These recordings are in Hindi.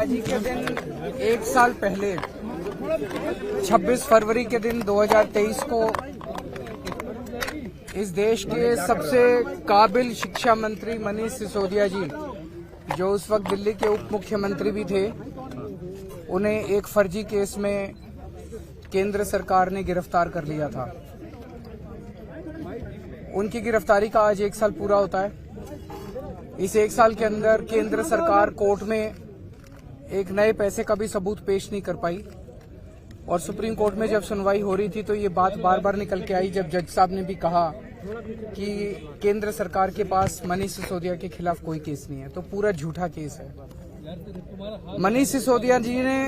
आज ही के दिन एक साल पहले 26 फरवरी के दिन 2023 को इस देश के सबसे काबिल शिक्षा मंत्री मनीष सिसोदिया जी, जो उस वक्त दिल्ली के उप मुख्यमंत्री भी थे, उन्हें एक फर्जी केस में केंद्र सरकार ने गिरफ्तार कर लिया था। उनकी गिरफ्तारी का आज एक साल पूरा होता है। इस एक साल के अंदर केंद्र सरकार कोर्ट में एक नए पैसे का भी सबूत पेश नहीं कर पाई और सुप्रीम कोर्ट में जब सुनवाई हो रही थी तो ये बात बार बार निकल के आई, जब जज साहब ने भी कहा कि केंद्र सरकार के पास मनीष सिसोदिया के खिलाफ कोई केस नहीं है, तो पूरा झूठा केस है। मनीष सिसोदिया जी ने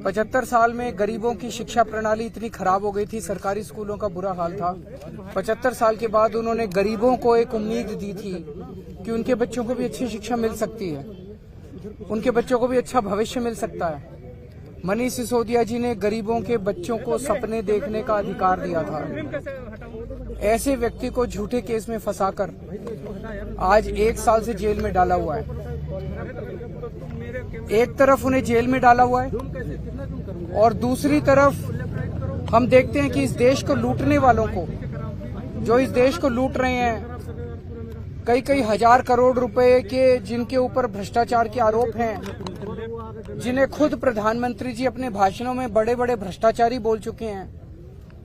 75 साल में गरीबों की शिक्षा प्रणाली इतनी खराब हो गई थी, सरकारी स्कूलों का बुरा हाल था। 75 साल के बाद उन्होंने गरीबों को एक उम्मीद दी थी कि उनके बच्चों को भी अच्छी शिक्षा मिल सकती है, उनके बच्चों को भी अच्छा भविष्य मिल सकता है। मनीष सिसोदिया जी ने गरीबों के बच्चों को सपने देखने का अधिकार दिया था। ऐसे व्यक्ति को झूठे केस में फंसाकर आज एक साल से जेल में डाला हुआ है। एक तरफ उन्हें जेल में डाला हुआ है और दूसरी तरफ हम देखते हैं कि इस देश को लूटने वालों को, जो इस देश को लूट रहे हैं, कई हजार करोड़ रुपए के जिनके ऊपर भ्रष्टाचार के आरोप हैं, जिन्हें खुद प्रधानमंत्री जी अपने भाषणों में बड़े बड़े भ्रष्टाचारी बोल चुके हैं,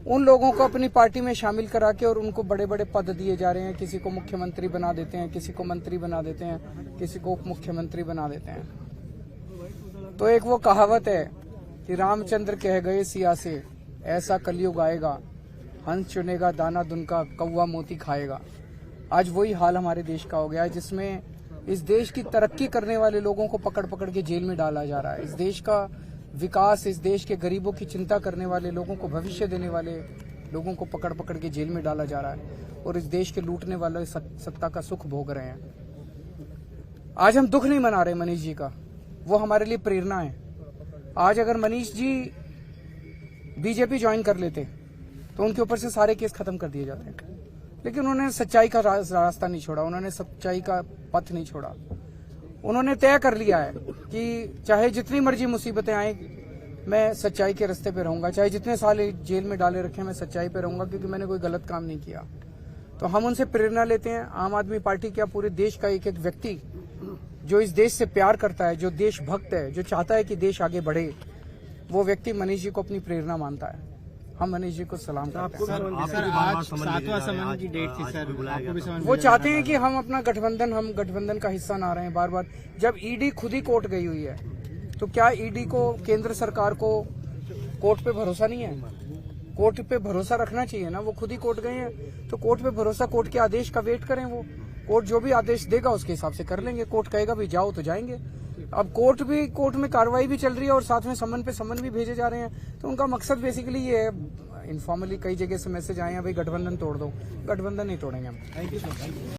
उन लोगों को अपनी पार्टी में शामिल करा के और उनको बड़े बड़े पद दिए जा रहे हैं। किसी को मुख्यमंत्री बना देते हैं, किसी को मंत्री बना देते हैं, किसी को उप मुख्यमंत्री बना देते हैं। तो एक वो कहावत है कि रामचंद्र कह गए सिया से, ऐसा कलयुग आएगा, हंस चुनेगा दाना दुनका, कौवा मोती खाएगा। आज वही हाल हमारे देश का हो गया है, जिसमें इस देश की तरक्की करने वाले लोगों को पकड़ पकड़ के जेल में डाला जा रहा है। इस देश का विकास, इस देश के गरीबों की चिंता करने वाले लोगों को, भविष्य देने वाले लोगों को पकड़ पकड़ के जेल में डाला जा रहा है और इस देश के लूटने वाले सत्ता का सुख भोग रहे हैं। आज हम दुख नहीं मना रहे मनीष जी का, वो हमारे लिए प्रेरणा है। आज अगर मनीष जी बीजेपी ज्वाइन कर लेते तो उनके ऊपर से सारे केस खत्म कर दिए जाते हैं, लेकिन उन्होंने सच्चाई का रास्ता नहीं छोड़ा, उन्होंने सच्चाई का पथ नहीं छोड़ा। उन्होंने तय कर लिया है कि चाहे जितनी मर्जी मुसीबतें आए, मैं सच्चाई के रास्ते पे रहूंगा, चाहे जितने साल जेल में डाले रखे मैं सच्चाई पे रहूंगा, क्योंकि मैंने कोई गलत काम नहीं किया। तो हम उनसे प्रेरणा लेते हैं। आम आदमी पार्टी क्या, पूरे देश का एक एक व्यक्ति जो इस देश से प्यार करता है, जो देशभक्त है, जो चाहता है कि देश आगे बढ़े, वो व्यक्ति मनीष जी को अपनी प्रेरणा मानता है। हम मनीष जी को सलाम करते हैं। सर, आज 7वां समन की डेट थी सर, आपको भी समझ वो चाहते हैं कि हम अपना गठबंधन का हिस्सा ना रहे बार बार। जब ईडी खुद ही कोर्ट गई हुई है, तो क्या ईडी को, केंद्र सरकार को कोर्ट पे भरोसा नहीं है? कोर्ट पे भरोसा रखना चाहिए ना। वो खुद ही कोर्ट गए हैं तो कोर्ट पे भरोसा, कोर्ट के आदेश का वेट करें। वो कोर्ट जो भी आदेश देगा उसके हिसाब से कर लेंगे। कोर्ट कहेगा भी जाओ तो जाएंगे। अब कोर्ट में कार्रवाई भी चल रही है और साथ में समन पे समन भी भेजे जा रहे हैं। तो उनका मकसद बेसिकली ये है, इनफॉर्मली कई जगह से मैसेज आए हैं, भाई गठबंधन तोड़ दो। गठबंधन नहीं तोड़ेंगे हम। Thank you sir.